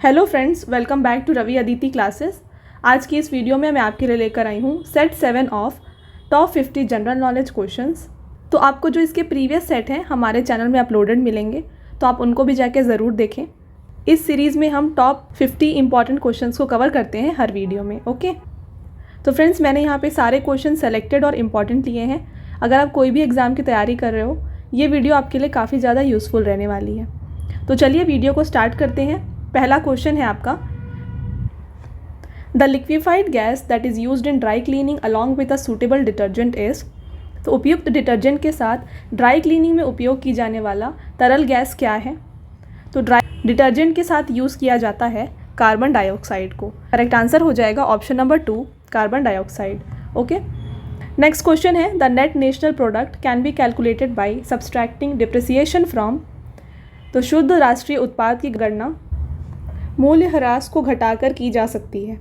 Hello friends, welcome back to Ravi Aditi classes. आज की इस वीडियो में मैं आपके लिए लेकर आई हूँ set 7 of top 50 general knowledge questions. तो आपको जो इसके प्रीवियस सेट हैं हमारे चैनल में अपलोडेड मिलेंगे, तो आप उनको भी जाके ज़रूर देखें। इस सीरीज़ में हम टॉप 50 इंपॉर्टेंट क्वेश्चंस को कवर करते हैं हर वीडियो में। ओके, तो फ्रेंड्स मैंने यहाँ पे सारे क्वेश्चन सेलेक्टेड और इम्पॉर्टेंट लिए हैं। अगर आप कोई भी एग्ज़ाम की तैयारी कर रहे हो, ये वीडियो आपके लिए काफ़ी ज़्यादा यूज़फुल रहने वाली है। तो चलिए वीडियो को स्टार्ट करते हैं। पहला क्वेश्चन है आपका, the liquefied gas that is used in dry cleaning along with a suitable detergent is. तो उपयुक्त डिटर्जेंट के साथ ड्राई क्लीनिंग में उपयोग की जाने वाला तरल गैस क्या है? तो ड्राई डिटर्जेंट के साथ यूज़ किया जाता है कार्बन डाइऑक्साइड को। करेक्ट आंसर हो जाएगा option number 2, carbon dioxide. Okay, next question है, the net national product can be calculated by subtracting depreciation from. तो शुद्ध राष्ट्रीय उत्पाद की गणना मूल्यह्रास को घटाकर की जा सकती है।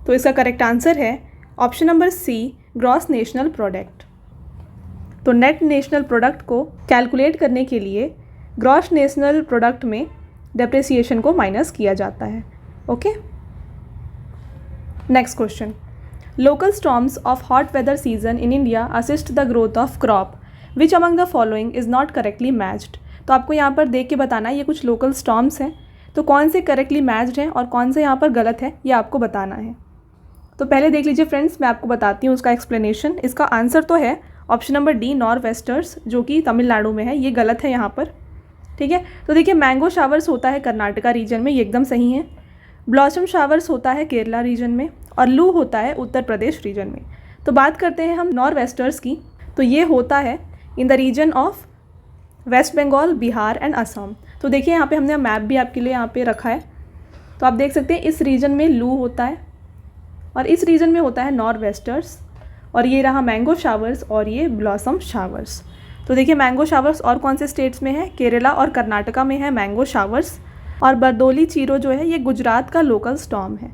तो इसका करेक्ट आंसर है option number C, gross national product. तो नेट नेशनल प्रोडक्ट को कैलकुलेट करने के लिए ग्रॉस नेशनल प्रोडक्ट में डेप्रिसिएशन को माइनस किया जाता है। Okay, next question, local storms of hot weather season in India assist the growth of crop which among the following is not correctly matched. तो आपको यहाँ पर देख के बताना है ये कुछ लोकल स्टॉर्म्स हैं, तो कौन से करेक्टली मैच्ड हैं और कौन से यहाँ पर गलत है ये आपको बताना है। तो पहले देख लीजिए फ्रेंड्स, मैं आपको बताती हूँ उसका एक्सप्लेनेशन। इसका आंसर तो है option number D, north wasters, जो कि तमिलनाडु में है, ये गलत है यहाँ पर। ठीक है, तो देखिए मैंगो शावर्स होता है कर्नाटका रीजन में, ये एकदम सही है। ब्लॉसम शावर्स होता है केरला रीजन में, और लू होता है उत्तर प्रदेश रीजन में। तो बात करते हैं हम नॉर्थ वेस्टर्स की, तो ये होता है in the region of West Bengal, Bihar and Assam. तो देखिए यहाँ पे हमने मैप भी आपके लिए यहाँ पे रखा है, तो आप देख सकते हैं इस रीजन में लू होता है और इस रीजन में होता है नॉर्थ वेस्टर्स, और ये रहा मैंगो शावर्स और ये ब्लॉसम शावर्स। तो देखिए मैंगो शावर्स और कौन से स्टेट्स में है? केरला और कर्नाटका में है मैंगो शावर्स, और बरदोली चीरो जो है ये गुजरात का लोकल स्टॉर्म है।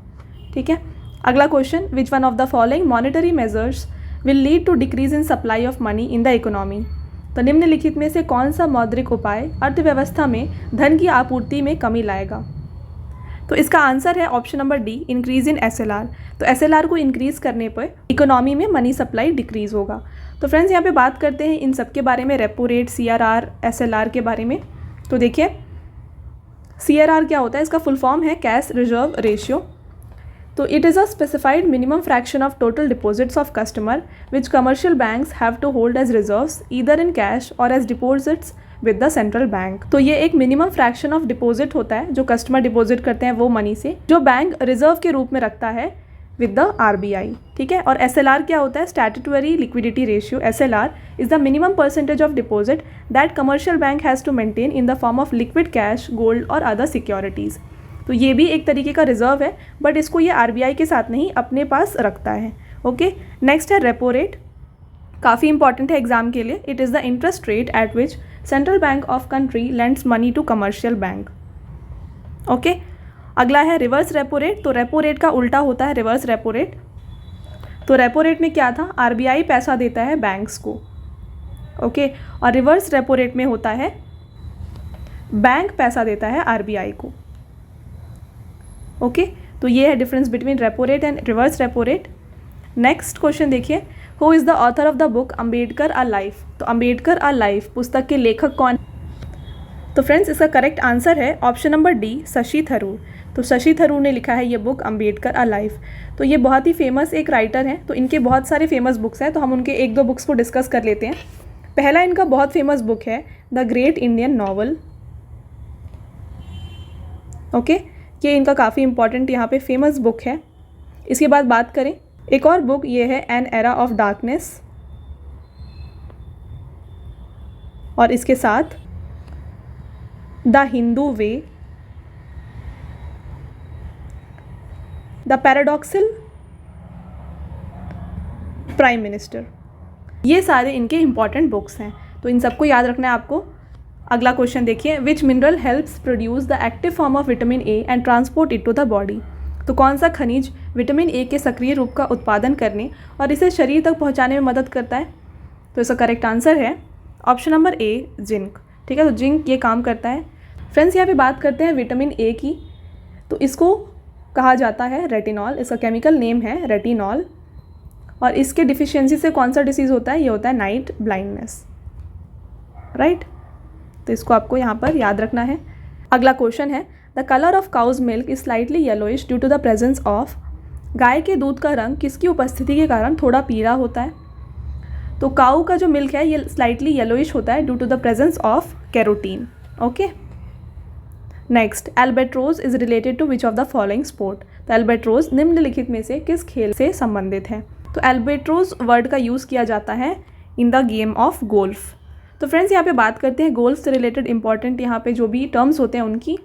ठीक है, अगला question, which one of the following monetary measures will lead to decrease in supply of money in the economy. तो निम्नलिखित में से कौन सा मौद्रिक उपाय अर्थव्यवस्था में धन की आपूर्ति में कमी लाएगा? तो इसका आंसर है option number D, increase in SLR. तो एसएलआर को इंक्रीज करने पर इकोनॉमी में मनी सप्लाई डिक्रीज होगा। तो फ्रेंड्स यहाँ पे बात करते हैं इन सब के बारे में, रेपो रेट, सीआरआर, एसएलआर के बारे में। तो देखिए सीआरआर क्या होता है, इसका फुल फॉर्म है कैश रिजर्व रेशियो। तो it is a specified minimum fraction of total deposits of customer which commercial banks have to hold as reserves either in cash or as deposits with the central bank. तो ये एक minimum fraction of deposit होता है जो customer deposit करते हैं वो money से, जो बैंक रिजर्व के रूप में रखता है विद द आरबीआई। ठीक है, और एसएलआर क्या होता है? Statutory liquidity ratio. SLR is the minimum percentage of deposit that commercial bank has to maintain in the form of liquid cash, gold और अदर सिक्योरिटीज़। तो ये भी एक तरीके का रिजर्व है, बट इसको ये आरबीआई के साथ नहीं अपने पास रखता है। ओके, नेक्स्ट है रेपो रेट, काफ़ी इंपॉर्टेंट है एग्जाम के लिए। It is the interest rate at which central bank of country lends money to commercial bank. Okay, अगला है रिवर्स रेपो रेट। तो रेपो रेट का उल्टा होता है रिवर्स रेपो रेट। तो रेपो रेट में क्या था? आरबीआई पैसा देता है बैंक्स को। ओके, और रिवर्स रेपो रेट में होता है बैंक पैसा देता है आरबीआई को। ओके, तो ये है difference between repo rate and reverse repo rate. Next question देखिए, who is the author of the book Ambedkar a life. तो अम्बेडकर अ लाइफ पुस्तक के लेखक कौन? तो फ्रेंड्स इसका करेक्ट आंसर है option number D, Shashi Tharoor. तो शशि थरूर ने लिखा है ये बुक अम्बेडकर अ लाइफ। तो ये बहुत ही फेमस एक राइटर हैं, तो इनके बहुत सारे फेमस बुक्स हैं, तो हम उनके एक दो बुक्स को डिस्कस कर लेते हैं। पहला इनका बहुत फेमस बुक है the great Indian novel. Okay, ये इनका काफ़ी इंपॉर्टेंट यहाँ पे फेमस बुक है। इसके बाद बात करें, एक और बुक ये है एन एरा ऑफ डार्कनेस, और इसके साथ the Hindu way, the paradoxical prime minister. ये सारे इनके इंपॉर्टेंट बुक्स हैं, तो इन सबको याद रखना है आपको। अगला क्वेश्चन देखिए, which mineral helps produce the active form of vitamin A and transport it to the body. तो कौन सा खनिज विटामिन ए के सक्रिय रूप का उत्पादन करने और इसे शरीर तक पहुंचाने में मदद करता है? तो इसका करेक्ट आंसर है ऑप्शन नंबर ए, जिंक। ठीक है, तो जिंक ये काम करता है फ्रेंड्स यहाँ पे बात करते हैं विटामिन ए की, तो इसको कहा जाता है रेटिनॉल, इसका केमिकल नेम है रेटिनॉल। और इसके डिफिशियंसी से कौन सा डिसीज़ होता है, ये होता है नाइट ब्लाइंडनेस, राइट। तो इसको आपको यहाँ पर याद रखना है। अगला क्वेश्चन है, the colour of cow's milk is slightly yellowish due to the presence of. गाय के दूध का रंग किसकी उपस्थिति के कारण थोड़ा पीला होता है? तो काऊ का जो मिल्क है ये स्लाइटली येलोइश होता है due to the presence of carotene. Okay, next, albatross is related to which of the following sport. तो एल्बेट्रोज निम्नलिखित में से किस खेल से संबंधित है? तो एल्बेट्रोज वर्ड का यूज़ किया जाता है in the game of golf. तो फ्रेंड्स यहाँ पे बात करते हैं गोल्फ से रिलेटेड इंपॉर्टेंट यहाँ पे जो भी टर्म्स होते हैं उनकी।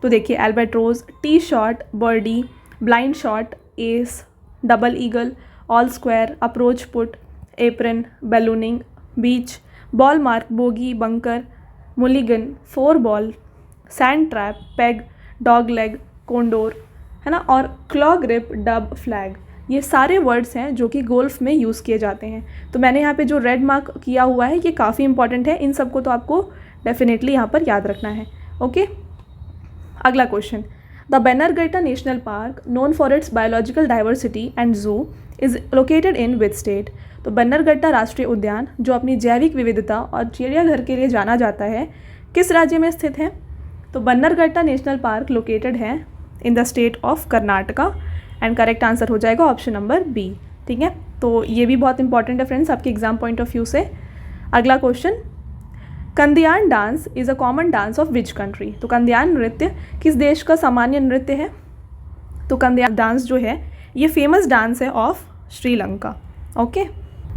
तो देखिए, albatross, tee shot, birdie, blind shot, ace, double eagle, all square, approach putt, apron, ballooning, beach, ball mark, bogey, bunker, mulligan, four ball, sand trap, peg, dog leg, condor, है ना, और क्लॉ ग्रिप, डब, फ्लैग, ये सारे words हैं जो कि golf में use किए जाते हैं। तो मैंने यहाँ पे जो रेड मार्क किया हुआ है ये काफ़ी इंपॉर्टेंट है, इन सबको तो आपको डेफिनेटली यहाँ पर याद रखना है। ओके, अगला question, the Bannerghatta National Park known for its biological diversity and zoo is located in which state. तो बेनरगट्टा राष्ट्रीय उद्यान जो अपनी जैविक विविधता और चिड़ियाघर के लिए जाना जाता है किस राज्य में स्थित है? तो बन्नरघट्टा नेशनल पार्क लोकेटेड है in the state of Karnataka and correct answer हो जाएगा ऑप्शन नंबर बी। ठीक है, तो ये भी बहुत इंपॉर्टेंट है फ्रेंड्स आपके एग्जाम पॉइंट ऑफ व्यू से। अगला question, Kandyan dance is a common dance of which country. तो कंदियान नृत्य किस देश का सामान्य नृत्य है? तो कंदियान डांस जो है ये फेमस डांस है of Sri Lanka. Okay,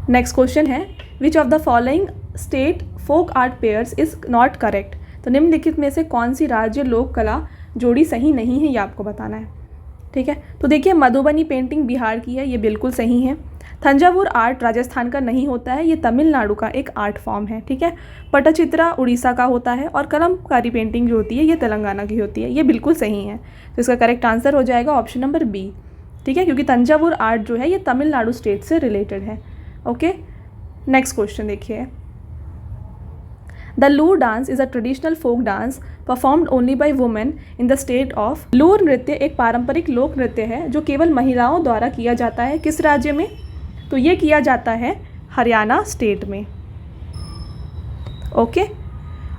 next question है, which of the following state folk art pairs is not correct. तो निम्नलिखित में से कौन सी राज्य लोक कला जोड़ी सही नहीं है, ये आपको बताना है। ठीक है, तो देखिए, मधुबनी पेंटिंग बिहार की है, ये बिल्कुल सही है। थंजावुर आर्ट राजस्थान का नहीं होता है, ये तमिलनाडु का एक आर्ट फॉर्म है। ठीक है, पटचित्रा उड़ीसा का होता है और कलमकारी पेंटिंग जो होती है ये तेलंगाना की होती है, ये बिल्कुल सही है। तो इसका करेक्ट आंसर हो जाएगा ऑप्शन नंबर बी। ठीक है, क्योंकि तंजावुर आर्ट जो है ये तमिलनाडु स्टेट से रिलेटेड है। ओके, नेक्स्ट क्वेश्चन देखिए, the Loor dance is a traditional folk dance performed only by women in the state of. Loor नृत्य एक पारंपरिक लोक नृत्य है जो केवल महिलाओं द्वारा किया जाता है किस राज्य में? तो ये किया जाता है हरियाणा स्टेट में। ओके,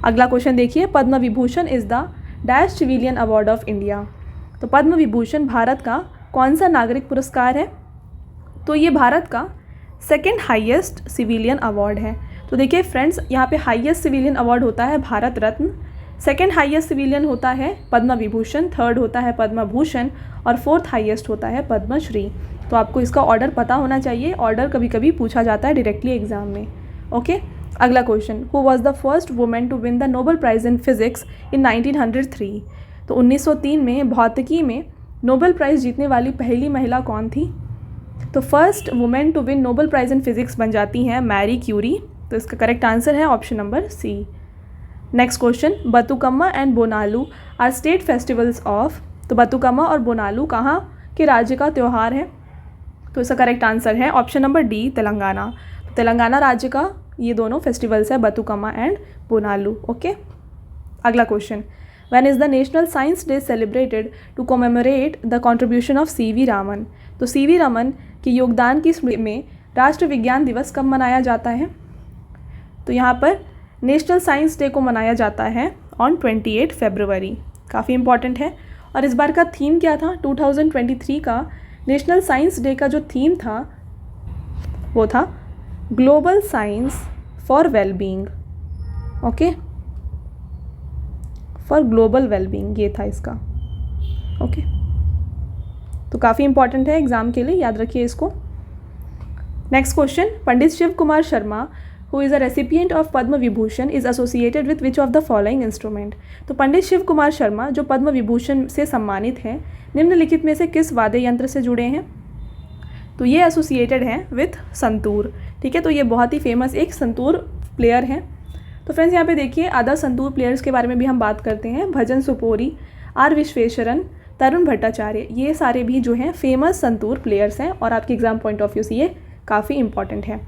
अगला क्वेश्चन देखिए, Padma Vibhushan is the dash civilian award of India. तो पद्म विभूषण भारत का कौन सा नागरिक पुरस्कार है? तो ये भारत का सेकेंड हाईएस्ट सिविलियन अवार्ड है। तो देखिए फ्रेंड्स, यहाँ पे हाईएस्ट सिविलियन अवार्ड होता है Bharat Ratna, second highest civilian होता है पद्म विभूषण, थर्ड होता है पद्म भूषण और फोर्थ हाईएस्ट होता है पद्मश्री। तो आपको इसका ऑर्डर पता होना चाहिए, ऑर्डर कभी कभी पूछा जाता है डायरेक्टली एग्जाम में। ओके, अगला question, who was the first women to win the Nobel prize in physics in 1903। तो 1903 में भौतिकी में नोबेल प्राइज़ जीतने वाली पहली महिला कौन थी? तो first women to win Nobel prize in physics बन जाती हैं मैरी क्यूरी। तो इसका करेक्ट आंसर है option number C. Next question, Bathukamma and Bonalu are state festivals of. तो बतुकम्मा और बोनालू कहाँ के राज्य का त्यौहार है? तो इसका करेक्ट आंसर है ऑप्शन नंबर डी, तेलंगाना। तो तेलंगाना राज्य का ये दोनों फेस्टिवल्स है, बतुकम्मा एंड बोनालू। ओके, अगला question, when is the national science day celebrated to commemorate the contribution of C V. Raman. तो सी.वी. रामन के योगदान की स्मृति में राष्ट्रीय विज्ञान दिवस कब मनाया जाता है? तो यहाँ पर नेशनल साइंस डे को मनाया जाता है ऑन 28 फरवरी। काफ़ी इंपॉर्टेंट है। और इस बार का थीम क्या था? 2023 का नेशनल साइंस डे का जो थीम था वो था global science for wellbeing. Okay, for global wellbeing ये था इसका। ओके, तो काफ़ी इंपॉर्टेंट है एग्जाम के लिए, याद रखिए इसको। Next question, Pandit Shiv Kumar Sharma who is a recipient of Padma Vibhushan is associated with which of the following instrument। तो पंडित शिव कुमार शर्मा जो पद्म विभूषण से सम्मानित हैं निम्नलिखित में से किस वाद्य यंत्र से जुड़े हैं? तो ये एसोसिएटेड हैं विथ संतूर। ठीक है, तो ये बहुत ही फेमस एक संतूर प्लेयर हैं। तो फ्रेंड्स यहाँ पे देखिए, अदर संतूर प्लेयर्स के बारे में भी हम बात करते हैं। भजन सुपोरी, आर विश्वेश्वरन, तरुण भट्टाचार्य, ये सारे भी जो हैं फेमस संतूर प्लेयर्स हैं और आपके एग्जाम पॉइंट ऑफ व्यू से ये काफ़ी इंपॉर्टेंट है।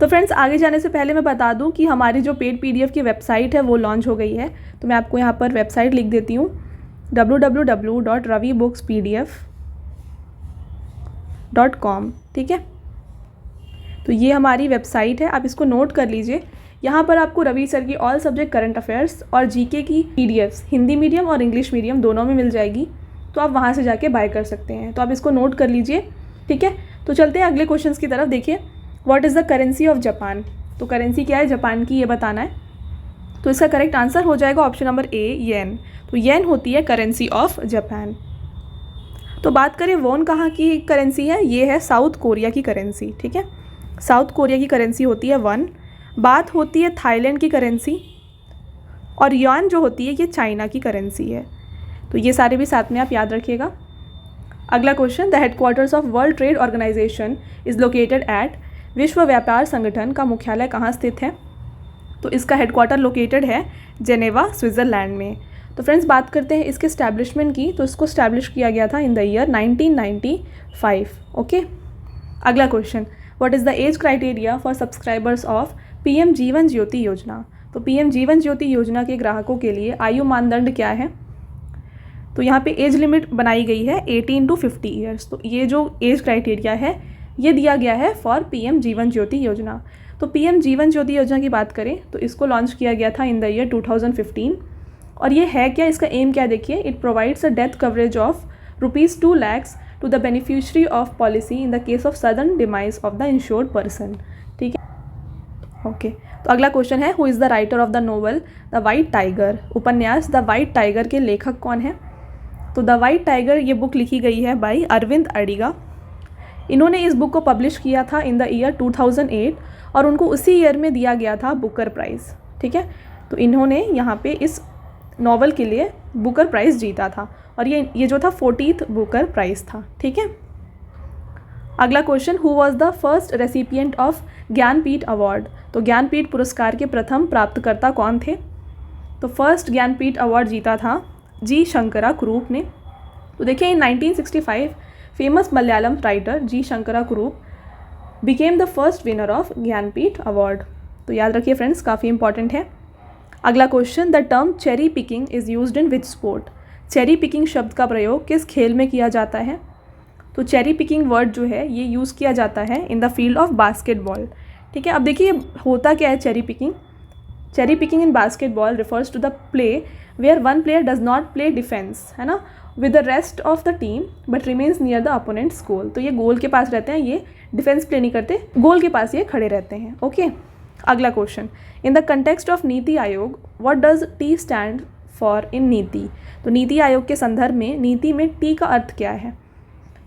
तो फ्रेंड्स आगे जाने से पहले मैं बता दूं कि हमारी जो पेड PDF की वेबसाइट है वो लॉन्च हो गई है। तो मैं आपको यहाँ पर वेबसाइट लिख देती हूँ www.ravibookspdf.com, ठीक है। तो ये हमारी वेबसाइट है, आप इसको नोट कर लीजिए। यहाँ पर आपको रवि सर की ऑल सब्जेक्ट करंट अफेयर्स और GK की PDFs हिंदी मीडियम और इंग्लिश मीडियम दोनों में मिल जाएगी। तो आप वहाँ से जाके बाय कर सकते हैं। तो आप इसको नोट कर लीजिए, ठीक है। तो चलते हैं अगले क्वेश्चन की तरफ। देखिए, what is the currency of Japan. तो करेंसी क्या है जापान की, ये बताना है। तो इसका करेक्ट आंसर हो जाएगा ऑप्शन नंबर A, येन। तो येन होती है करेंसी ऑफ जापान। तो बात करें वॉन कहाँ की करेंसी है, ये है साउथ कोरिया की करेंसी, ठीक है। साउथ कोरिया की करेंसी होती है वन। बात होती है थाईलैंड की करेंसी, और युआन जो होती है ये चाइना की करेंसी है। तो ये सारे भी साथ में आप याद रखिएगा। अगला question, the headquarters of World Trade Organization is located at. विश्व व्यापार संगठन का मुख्यालय कहाँ स्थित है। तो इसका हेडक्वार्टर लोकेटेड है जेनेवा, स्विट्ज़रलैंड में। तो फ्रेंड्स बात करते हैं इसके स्टैब्लिशमेंट की। तो इसको स्टैब्लिश किया गया था इन द ईयर 1995, ओके। अगला question, what is the age criteria for subscribers of PM Jeevan Jyoti योजना। तो PM जीवन ज्योति योजना के ग्राहकों के लिए आयु मानदंड क्या है। तो यहाँ पे एज लिमिट बनाई गई है 18 to 50 ईयर्स। तो ये जो एज क्राइटेरिया है ये दिया गया है फॉर PM जीवन ज्योति योजना। तो PM जीवन ज्योति योजना की बात करें तो इसको लॉन्च किया गया था इन द ईयर 2015। और ये है क्या, इसका एम क्या, देखिए, it provides a death coverage of ₹2 lakhs to the beneficiary of policy in the case of sudden demise of the insured person, ठीक है, ओके। तो अगला क्वेश्चन है, who is the writer of the novel the White Tiger. उपन्यास the White Tiger के लेखक कौन है। तो द वाइट टाइगर ये बुक लिखी गई है बाय अरविंद अडिगा। इन्होंने इस बुक को पब्लिश किया था इन द ईयर 2008 और उनको उसी ईयर में दिया गया था बुकर प्राइज़, ठीक है। तो इन्होंने यहाँ पे इस नॉवल के लिए बुकर प्राइज़ जीता था और ये जो था 40th बुकर प्राइज़ था, ठीक है। अगला question, who was the first recipient of Jnanpith award. तो ज्ञानपीठ पुरस्कार के प्रथम प्राप्तकर्ता कौन थे। तो फर्स्ट ज्ञानपीठ अवार्ड जीता था जी शंकरा कुरूप ने। तो देखिए, इन 1965 फेमस मलयालम राइटर जी शंकरा कुरूप became the first winner of Jnanpith award. तो याद रखिए फ्रेंड्स, काफ़ी इंपॉर्टेंट है। अगला question, the term cherry picking is used in which sport. Cherry picking शब्द का प्रयोग किस खेल में किया जाता है। तो चेरी पिकिंग वर्ड जो है ये यूज़ किया जाता है in the field of basketball, ठीक है। अब देखिए होता क्या है cherry picking. Cherry picking in basketball refers to the play where one player does not play defence, है ना, with the rest of the team but remains near the opponent's goal. तो ये गोल के पास रहते हैं, ये डिफेंस प्ले नहीं करते, गोल के पास ये खड़े रहते हैं, ओके। अगला question, in the context of NITI Aayog what does T stand for in नीति। तो नीति आयोग के संदर्भ में नीति में T का अर्थ क्या है।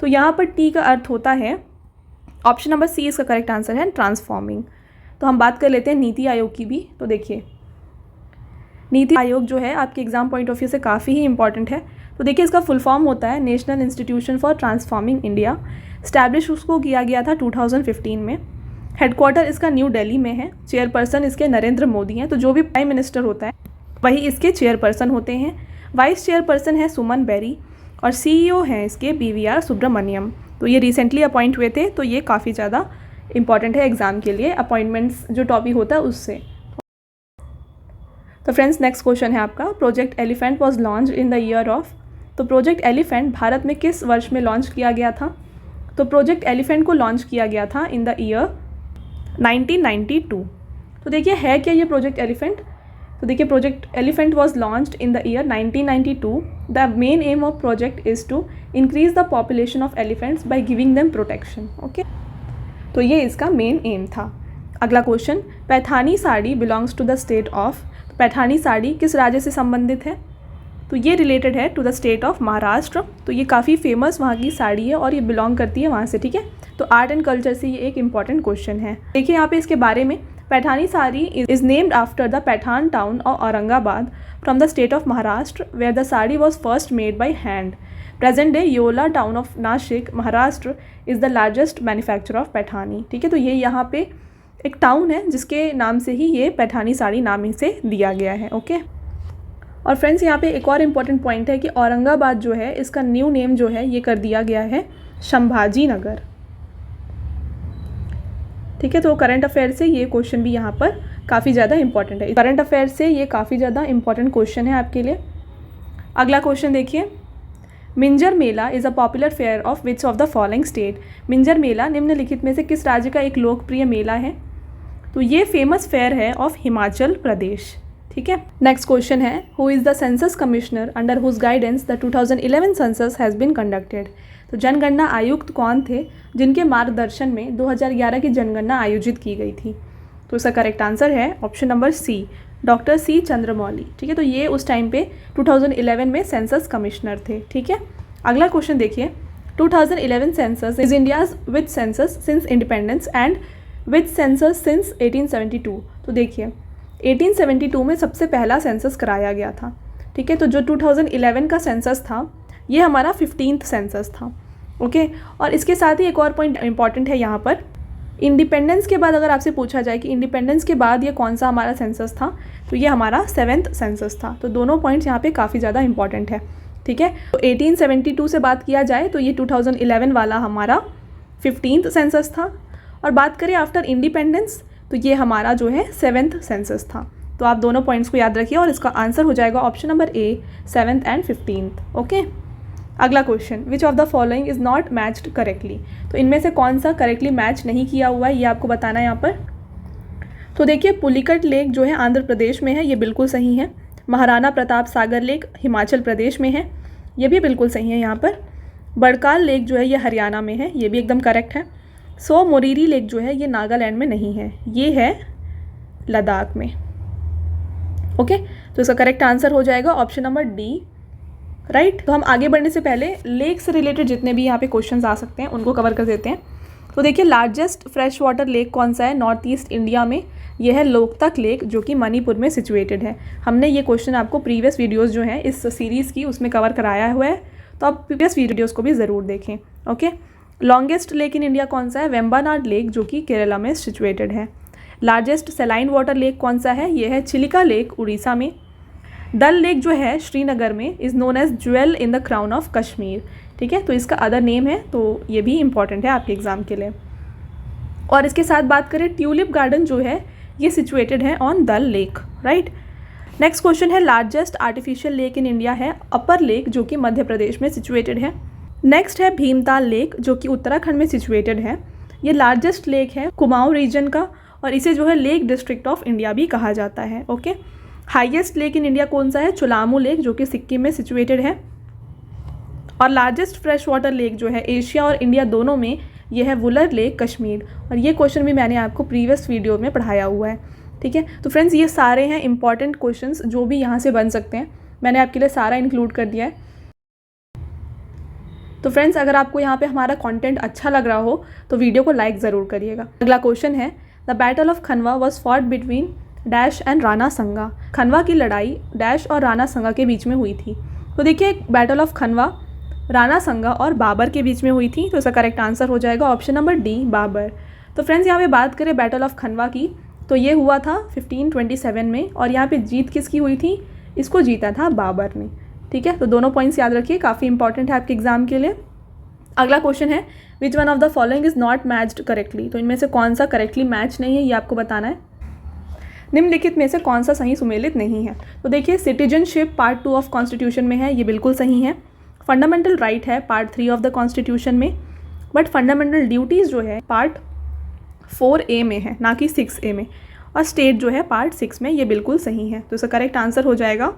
तो यहाँ पर T का अर्थ होता है, ऑप्शन नंबर C इसका करेक्ट आंसर है, ट्रांसफॉर्मिंग। तो हम बात कर लेते हैं नीति आयोग की भी। तो देखिए, नीति आयोग जो है आपके एग्जाम पॉइंट ऑफ व्यू से काफ़ी ही इंपॉर्टेंट है। तो देखिए, इसका फुल फॉर्म होता है national institution for transforming India. Establish उसको किया गया था 2015 में। हेडक्वार्टर इसका न्यू दिल्ली में है। चेयरपर्सन इसके नरेंद्र मोदी हैं। तो जो भी प्राइम मिनिस्टर होता है वही इसके चेयरपर्सन होते हैं। वाइस चेयरपर्सन है सुमन बेरी और CEO हैं इसके BVR सुब्रमण्यम। तो ये रिसेंटली अपॉइंट हुए थे, तो ये काफ़ी ज़्यादा इंपॉर्टेंट है एग्जाम के लिए, अपॉइंटमेंट्स जो टॉपिक होता है उससे। तो फ्रेंड्स नेक्स्ट क्वेश्चन है आपका, project elephant was launch in the year of. तो प्रोजेक्ट एलिफेंट भारत में किस वर्ष में लॉन्च किया गया था। तो प्रोजेक्ट एलिफेंट को लॉन्च किया गया था इन द ईयर 1992। तो देखिए है क्या ये प्रोजेक्ट एलिफेंट। तो देखिए, project elephant was launched in the year 1992। The main aim of project is to increase the population of elephants by giving them protection, okay. तो ये इसका मेन एम था। अगला question, Paithani sari belongs to the state of. Paithani sari किस राज्य से संबंधित है। तो ये रिलेटेड है to the state of Maharashtra. तो ये काफ़ी फेमस वहाँ की साड़ी है और ये बिलोंग करती है वहाँ से, ठीक है। तो आर्ट एंड कल्चर से ये एक इंपॉर्टेंट क्वेश्चन है। देखिए यहाँ पे इसके बारे में, Paithani sari is named after the Paithan town of Aurangabad from the state of Maharashtra where the sari was first made by hand. Present day Yeola town of Nashik Maharashtra is the largest manufacture of Paithani, ठीक है। तो ये यहाँ पे एक टाउन है जिसके नाम से ही ये पैठानी साड़ी नाम इसे दिया गया है, ओके। और फ्रेंड्स यहाँ पे एक और इम्पॉर्टेंट पॉइंट है कि औरंगाबाद जो है इसका न्यू नेम जो है ये कर दिया गया है संभाजी नगर। ठीक है, तो करंट अफेयर से ये क्वेश्चन भी यहाँ पर काफ़ी ज़्यादा इंपॉर्टेंट है। करंट अफेयर से ये काफ़ी ज़्यादा इंपॉर्टेंट क्वेश्चन है आपके लिए। अगला क्वेश्चन देखिए, Minjar Mela is a popular fair of which of the following state. Minjar Mela निम्नलिखित में से किस राज्य का एक लोकप्रिय मेला है? तो ये फेमस फेयर है ऑफ हिमाचल प्रदेश। ठीक है, नेक्स्ट क्वेश्चन है, who is the census commissioner under whose guidance the 2011 census has been conducted. तो जनगणना आयुक्त कौन थे जिनके मार्गदर्शन में 2011 की जनगणना आयोजित की गई थी? तो इसका करेक्ट आंसर है option number C, doctor C Chandramouli. ठीक है, तो ये उस टाइम पे 2011 में सेंसस कमिश्नर थे। ठीक है, अगला क्वेश्चन देखिए, 2011 census is India's with census since independence and with census since 1872। तो देखिए 1872 में सबसे पहला सेंसस कराया गया था। ठीक है, तो जो 2011 का सेंसस था ये हमारा 15th सेंसस था। ओके, और इसके साथ ही एक और पॉइंट इंपॉर्टेंट है यहाँ पर, इंडिपेंडेंस के बाद अगर आपसे पूछा जाए कि इंडिपेंडेंस के बाद ये कौन सा हमारा सेंसस था, तो ये हमारा 7th सेंसस था। तो दोनों पॉइंट्स यहाँ पे काफ़ी ज़्यादा इंपॉर्टेंट है। ठीक है, तो 1872 से बात किया जाए तो ये 2011 वाला हमारा 15th सेंसस था, और बात करें आफ्टर इंडिपेंडेंस तो ये हमारा जो है 7th सेंसस था। तो आप दोनों पॉइंट्स को याद रखिए और इसका आंसर हो जाएगा option number A, 7th and 15th। Okay, अगला question, which of the following is not matched correctly. तो इनमें से कौन सा करेक्टली मैच नहीं किया हुआ है ये आपको बताना है यहाँ पर। तो देखिए पुलिकट लेक जो है आंध्र प्रदेश में है, ये बिल्कुल सही है। महाराणा प्रताप सागर लेक हिमाचल प्रदेश में है, ये भी बिल्कुल सही है यहाँ पर। बड़काल लेक जो है ये हरियाणा में है, ये भी एकदम करेक्ट है। सो मोरीरी लेक जो है ये नागालैंड में नहीं है, ये है लद्दाख में। ओके, तो इसका करेक्ट आंसर हो जाएगा ऑप्शन नंबर डी, राइट। तो हम आगे बढ़ने से पहले लेक से रिलेटेड जितने भी यहाँ पे क्वेश्चंस आ सकते हैं उनको कवर कर देते हैं। तो देखिए लार्जेस्ट फ्रेश वाटर लेक कौन सा है नॉर्थ ईस्ट इंडिया में? यह है लोकतक लेक जो कि मणिपुर में सिचुएटेड है। हमने ये क्वेश्चन आपको प्रीवियस वीडियोज़ जो हैं इस सीरीज़ की उसमें कवर कराया हुआ है, तो आप प्रीवियस वीडियोज़ को भी ज़रूर देखें। Okay, longest lake in India कौन सा है? वेम्बानाड लेक जो कि केरला में सिचुएटेड है। लार्जेस्ट सेलाइन वाटर लेक कौन सा है? यह है चिलिका लेक उड़ीसा में। दल लेक जो है श्रीनगर में is known as jewel in the crown of Kashmir. ठीक है, तो इसका अदर नेम है, तो ये भी इंपॉर्टेंट है आपके एग्ज़ाम के लिए। और इसके साथ बात करें ट्यूलिप गार्डन जो है ये सिचुएटेड है ऑन दल लेक, राइट। नेक्स्ट क्वेश्चन है, largest artificial lake in India है अपर लेक जो कि मध्य प्रदेश में सिचुएटेड है। नेक्स्ट है भीमताल लेक जो कि उत्तराखंड में सिचुएटेड है। ये लार्जेस्ट लेक है कुमाऊं रीजन का, और इसे जो है लेक डिस्ट्रिक्ट ऑफ इंडिया भी कहा जाता है। Okay, highest lake in India कौन सा है? चुलामू लेक जो कि सिक्किम में सिचुएटेड है। और लार्जेस्ट फ्रेश वाटर लेक जो है एशिया और इंडिया दोनों में यह है वुलर लेक कश्मीर, और ये क्वेश्चन भी मैंने आपको प्रीवियस वीडियो में पढ़ाया हुआ है। ठीक है, तो फ्रेंड्स ये सारे हैं इंपॉर्टेंट क्वेश्चंस जो भी यहाँ से बन सकते हैं, मैंने आपके लिए सारा इंक्लूड कर दिया है। तो फ्रेंड्स अगर आपको यहाँ पे हमारा कंटेंट अच्छा लग रहा हो तो वीडियो को लाइक ज़रूर करिएगा। अगला क्वेश्चन है, the battle of Khanwa was fought between dash and Rana Sanga. Khanwa की लड़ाई डैश और राणा संगा के बीच में हुई थी। तो देखिए बैटल ऑफ खनवा राणा संगा और बाबर के बीच में हुई थी, तो इसका करेक्ट आंसर हो जाएगा ऑप्शन नंबर डी, बाबर। तो फ्रेंड्स यहाँ पे बात करें बैटल ऑफ खनवा की तो ये हुआ था 1527 में, और यहाँ पे जीत किसकी हुई थी? इसको जीता था बाबर ने। ठीक है, तो दोनों पॉइंट्स याद रखिए, काफ़ी इंपॉर्टेंट है आपके एग्जाम के लिए। अगला क्वेश्चन है, विच one of the following is not matched correctly. तो इनमें से कौन सा करेक्टली मैच नहीं है ये आपको बताना है। निम्नलिखित में से कौन सा सही सुमेलित नहीं है? तो देखिए सिटीजनशिप पार्ट 2 ऑफ कॉन्स्टिट्यूशन में है, ये बिल्कुल सही है। फंडामेंटल राइट है पार्ट 3 ऑफ द कॉन्स्टिट्यूशन में, बट फंडामेंटल ड्यूटीज़ जो है पार्ट 4A में है, ना कि 6A में। और स्टेट जो है पार्ट 6 में, ये बिल्कुल सही है। तो इसका करेक्ट आंसर हो जाएगा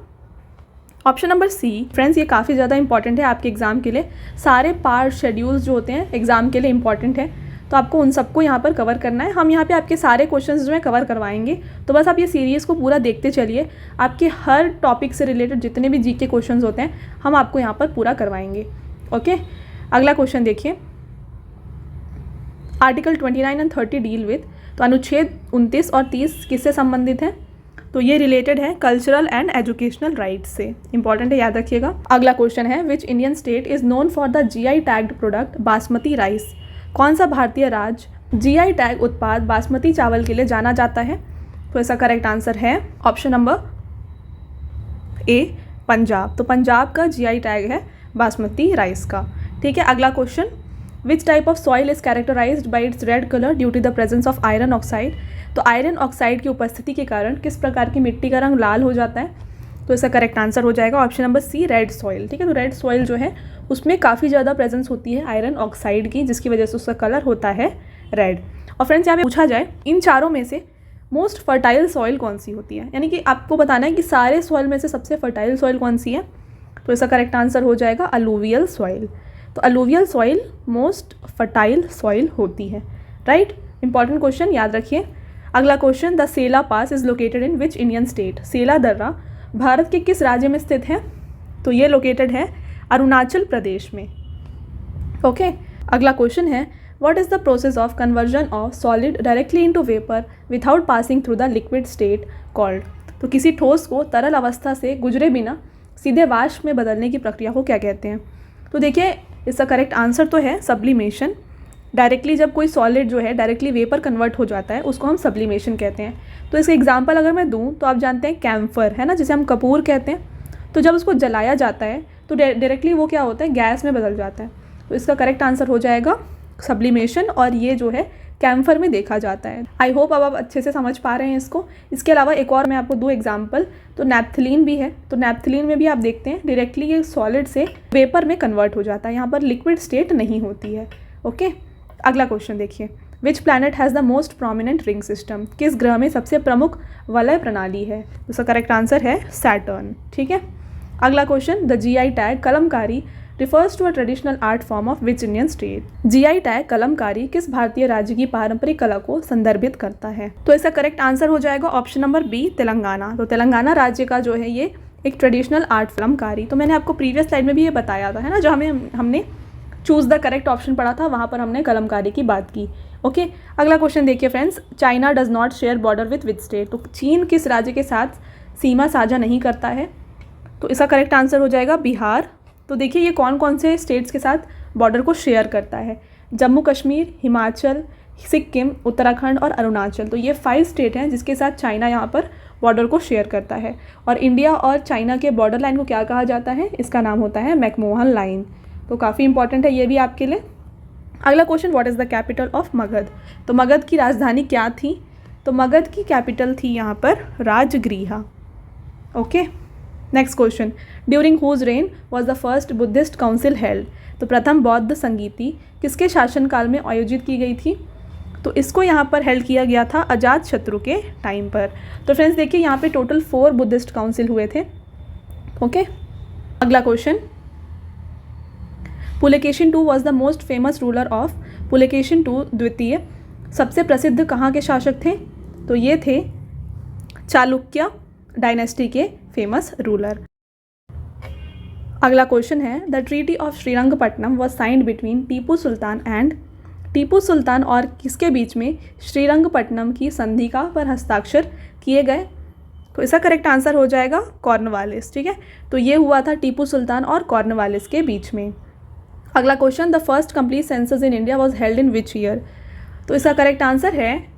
ऑप्शन नंबर सी। फ्रेंड्स ये काफ़ी ज़्यादा इंपॉर्टेंट है आपके एग्ज़ाम के लिए, सारे पार्ट शेड्यूल्स जो होते हैं एग्ज़ाम के लिए इंपॉर्टेंट है, तो आपको उन सबको यहाँ पर कवर करना है। हम यहाँ पे आपके सारे क्वेश्चंस जो है कवर करवाएंगे, तो बस आप ये सीरीज़ को पूरा देखते चलिए। आपके हर टॉपिक से रिलेटेड जितने भी जीके क्वेश्चंस होते हैं हम आपको यहाँ पर पूरा करवाएंगे। ओके, अगला क्वेश्चन देखिए, आर्टिकल 29 एंड 30 डील विथ। तो अनुच्छेद 29 और 30 किससे संबंधित हैं? तो ये रिलेटेड है कल्चरल एंड एजुकेशनल राइट्स से, इंपॉर्टेंट है, याद रखिएगा। अगला क्वेश्चन है, विच Indian state is known for the GI tagged product basmati rice. कौन सा भारतीय राज्य GI टैग उत्पाद बासमती चावल के लिए जाना जाता है? तो इसका करेक्ट आंसर है ऑप्शन नंबर ए, पंजाब। तो पंजाब का GI टैग है बासमती राइस का। ठीक है, अगला question, which type of soil is characterised by its red colour due to the presence of iron oxide. तो आयरन ऑक्साइड की उपस्थिति के कारण किस प्रकार की मिट्टी का रंग लाल हो जाता है। तो इसका करेक्ट आंसर हो जाएगा option number C, red soil. ठीक है, तो रेड सॉइल जो है उसमें काफ़ी ज़्यादा प्रेजेंस होती है आयरन ऑक्साइड की, जिसकी वजह से उसका कलर होता है रेड। और फ्रेंड्स यहाँ पे पूछा जाए इन चारों में से मोस्ट फर्टाइल सॉइल कौन सी होती है, यानी कि आपको बताना है कि सारे सॉइल में से सबसे फर्टाइल सॉइल कौन सी है। तो इसका करेक्ट आंसर हो जाएगा अलूवियल सॉइल। तो alluvial soil most fertile soil होती है, राइट। इंपॉर्टेंट क्वेश्चन याद रखिए। अगला question, the Sela pass is located in which Indian state. Sela दर्रा भारत के किस राज्य में स्थित है। तो ये लोकेटेड है अरुणाचल प्रदेश में। ओके, अगला क्वेश्चन है, what is the process of conversion of solid directly into vapour without passing through the liquid state called. तो किसी ठोस को तरल अवस्था से गुजरे बिना सीधे वाष्प में बदलने की प्रक्रिया को क्या कहते हैं। तो देखिए इसका करेक्ट आंसर तो है सब्लिमेशन। डायरेक्टली जब कोई सॉलिड जो है डायरेक्टली वेपर कन्वर्ट हो जाता है उसको हम सब्लिमेशन कहते हैं। तो इसका एग्जांपल अगर मैं दूं तो आप जानते हैं कैम्फर है ना, जिसे हम कपूर कहते हैं। तो जब उसको जलाया जाता है तो डायरेक्टली वो क्या होता है, गैस में बदल जाता है। तो इसका करेक्ट आंसर हो जाएगा सब्लिमेशन, और ये जो है कैम्फर में देखा जाता है। आई होप अब आप अच्छे से समझ पा रहे हैं इसको। इसके अलावा एक और मैं आपको दूँ एग्जाम्पल, तो नैप्थलीन भी है। तो नैप्थलीन में भी आप देखते हैं डायरेक्टली ये सॉलिड से वेपर में कन्वर्ट हो जाता है, यहाँ पर लिक्विड स्टेट नहीं होती है। ओके, अगला क्वेश्चन देखिए, which planet has the most prominent ring system. किस ग्रह में सबसे प्रमुख वलय प्रणाली है। उसका करेक्ट आंसर है सैटर्न। ठीक है, अगला question, the GI tag Kalamkari refers to a traditional art form of which Indian state। GI tag Kalamkari किस भारतीय राज्य की पारंपरिक कला को संदर्भित करता है। तो इसका करेक्ट आंसर हो जाएगा ऑप्शन नंबर बी, तेलंगाना। तो तेलंगाना राज्य का जो है ये एक ट्रेडिशनल आर्ट कलमकारी। तो मैंने आपको प्रीवियस स्लाइड में भी ये बताया था, है ना, जो हमने चूज़ द करेक्ट ऑप्शन पढ़ा था, वहाँ पर हमने कलमकारी की बात की। ओके, अगला क्वेश्चन देखिए friends, China does not share border with which state. तो चीन किस राज्य के साथ सीमा साझा नहीं करता है। तो इसका करेक्ट आंसर हो जाएगा बिहार। तो देखिए ये कौन कौन से स्टेट्स के साथ बॉर्डर को शेयर करता है, जम्मू कश्मीर, हिमाचल, सिक्किम, उत्तराखंड और अरुणाचल। तो ये 5 स्टेट हैं जिसके साथ चाइना यहाँ पर बॉर्डर को शेयर करता है। और इंडिया और चाइना के बॉर्डर लाइन को क्या कहा जाता है, इसका नाम होता है मैकमोहन लाइन। तो काफ़ी इंपॉर्टेंट है ये भी आपके लिए। अगला question, what is the capital of Magadh. तो मगध की राजधानी क्या थी। तो मगध की कैपिटल थी यहाँ पर Rajgriha. Okay, next question, during whose reign was the first Buddhist council held. तो प्रथम बौद्ध संगीति किसके शासनकाल में आयोजित की गई थी। तो इसको यहाँ पर हेल्ड किया गया था अजात शत्रु के टाइम पर। तो फ्रेंड्स देखिए यहाँ पे टोटल 4 बुद्धिस्ट काउंसिल हुए थे। ओके, अगला question, Pulakeshin II was the most famous ruler of. Pulakeshin II द्वितीय सबसे प्रसिद्ध कहाँ के शासक थे। तो ये थे चालुक्य डायनेस्टी के फेमस रूलर। अगला क्वेश्चन है, the treaty of Srirangapatnam was signed between Tipu Sultan and. Tipu Sultan और किसके बीच में श्रीरंगपट्टनम की संधि का पर हस्ताक्षर किए गए। तो इसका करेक्ट आंसर हो जाएगा कॉर्नवालिस। ठीक है, तो ये हुआ था टीपू सुल्तान और कॉर्नवालिस के बीच में। अगला question, the first complete census in India was held in which year. तो इसका करेक्ट आंसर है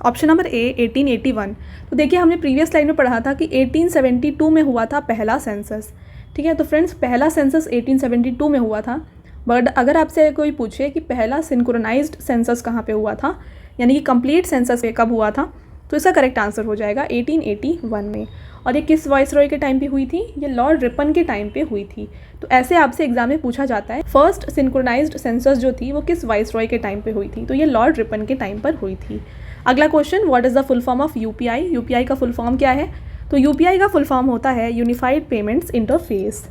ऑप्शन नंबर ए, 1881। तो देखिए हमने प्रीवियस स्लाइड में पढ़ा था कि 1872 में हुआ था पहला सेंसस। ठीक है, तो फ्रेंड्स पहला सेंसस 1872 में हुआ था। बट अगर आपसे कोई पूछे कि पहला सिंक्रोनाइज्ड सेंसस कहाँ पे हुआ था, यानी कि कंप्लीट सेंसस कब हुआ था, तो इसका करेक्ट आंसर हो जाएगा 1881 में। और ये किस वाइसरॉय के टाइम पे हुई थी, ये लॉर्ड रिपन के टाइम पे हुई थी। तो ऐसे आपसे एग्जाम में पूछा जाता है फर्स्ट सिंक्रोनाइज्ड सेंसस जो थी वो किस वाइसरॉय के टाइम पे हुई थी। तो ये लॉर्ड रिपन के टाइम पर हुई थी। अगला question, what is the full form of UPI। UPI का फुल फॉर्म क्या है। तो UPI का फुल फॉर्म होता है यूनिफाइड पेमेंट्स इंटरफेस,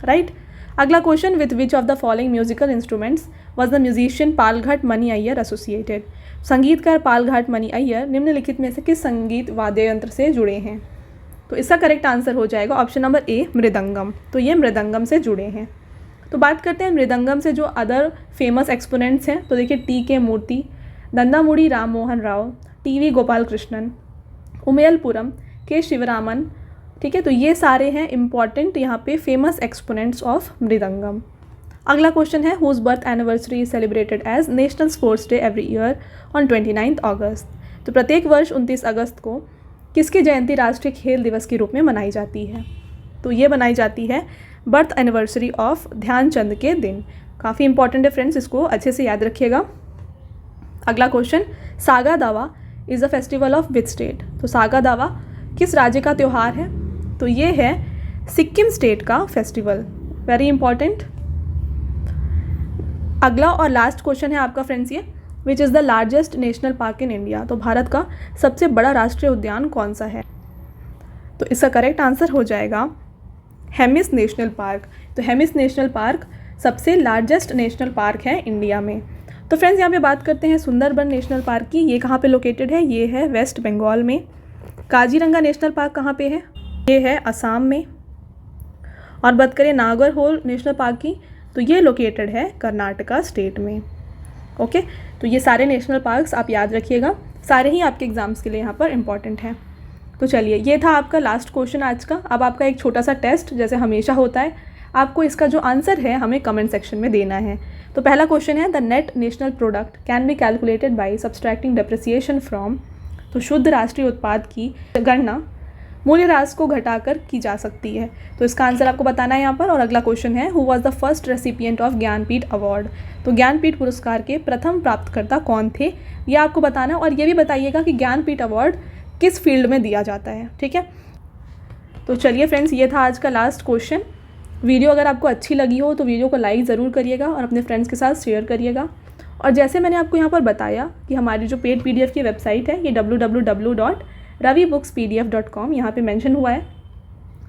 राइट। अगला question, with which of the following musical instruments was the musician Palghat money Iyer associated. संगीतकार Palghat money Iyer निम्नलिखित में से किस संगीत वाद्य यंत्र से जुड़े हैं। तो इसका करेक्ट आंसर हो जाएगा ऑप्शन नंबर ए, मृदंगम। तो ये मृदंगम से जुड़े हैं। तो बात करते हैं मृदंगम से जो अदर फेमस एक्सपोनेंट्स हैं। तो देखिए TK मूर्ति, नंदामुड़ी राम मोहन राव, TV गोपाल कृष्णन, उमेयलपुरम, K शिवरामन। ठीक है, तो ये सारे हैं इंपॉर्टेंट यहाँ पे फेमस एक्सपोनेंट्स ऑफ मृदंगम। अगला क्वेश्चन है, whose birth anniversary is celebrated as national sports day every year on 29 August. तो प्रत्येक वर्ष 29 अगस्त को किसकी जयंती राष्ट्रीय खेल दिवस के रूप में मनाई जाती है। तो ये मनाई जाती है बर्थ एनिवर्सरी ऑफ ध्यानचंद के दिन। काफ़ी इंपॉर्टेंट है फ्रेंड्स, इसको अच्छे से याद रखिएगा। अगला क्वेश्चन, सागा दावा is a festival of which state. तो सागा दावा किस राज्य का त्यौहार है? तो ये है सिक्किम स्टेट का फेस्टिवल, वेरी इंपॉर्टेंट। अगला और लास्ट क्वेश्चन है आपका फ्रेंड्स ये, which is the largest national park in India. तो भारत का सबसे बड़ा राष्ट्रीय उद्यान कौन सा है? तो इसका करेक्ट आंसर हो जाएगा हेमिस नेशनल पार्क। तो हेमिस नेशनल पार्क सबसे लार्जेस्ट नेशनल पार्क है इंडिया में। तो फ्रेंड्स यहाँ पे बात करते हैं सुंदरबन नेशनल पार्क की। ये कहाँ पे लोकेटेड है? ये है वेस्ट बंगाल में। काजीरंगा नेशनल पार्क कहाँ पे है? ये है असम में। और बात करें नागरहोल नेशनल पार्क की, तो ये लोकेटेड है कर्नाटका स्टेट में। ओके, तो ये सारे नेशनल पार्क्स आप याद रखिएगा, सारे ही आपके एग्जाम्स के लिए यहाँ पर इम्पॉर्टेंट हैं। तो चलिए, ये था आपका लास्ट क्वेश्चन आज का। अब आपका एक छोटा सा टेस्ट जैसे हमेशा होता है, आपको इसका जो आंसर है हमें कमेंट सेक्शन में देना है। तो पहला क्वेश्चन है, the net national product can be calculated by subtracting depreciation from. तो शुद्ध राष्ट्रीय उत्पाद की गणना मूल्यह्रास को घटाकर की जा सकती है। तो इसका आंसर आपको बताना है यहाँ पर। और अगला क्वेश्चन है, who was the first recipient of Jnanpith award. तो ज्ञानपीठ पुरस्कार के प्रथम प्राप्तकर्ता कौन थे, ये आपको बताना है। और ये भी बताइएगा कि ज्ञानपीठ अवार्ड किस फील्ड में दिया जाता है, ठीक है। तो चलिए फ्रेंड्स, ये था आज का लास्ट क्वेश्चन। वीडियो अगर आपको अच्छी लगी हो तो वीडियो को लाइक ज़रूर करिएगा और अपने फ्रेंड्स के साथ शेयर करिएगा। और जैसे मैंने आपको यहाँ पर बताया कि हमारी जो पेड PDF की वेबसाइट है, ये www.ravibookspdf.com यहाँ पे मेंशन हुआ है।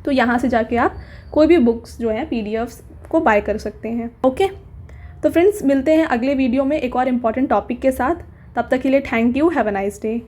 तो यहाँ से जाके आप कोई भी बुक्स जो हैं PDFs को बाय कर सकते हैं। ओके, तो फ्रेंड्स मिलते हैं अगले वीडियो में एक और इम्पॉर्टेंट टॉपिक के साथ। तब तक के लिए thank you, have a nice day.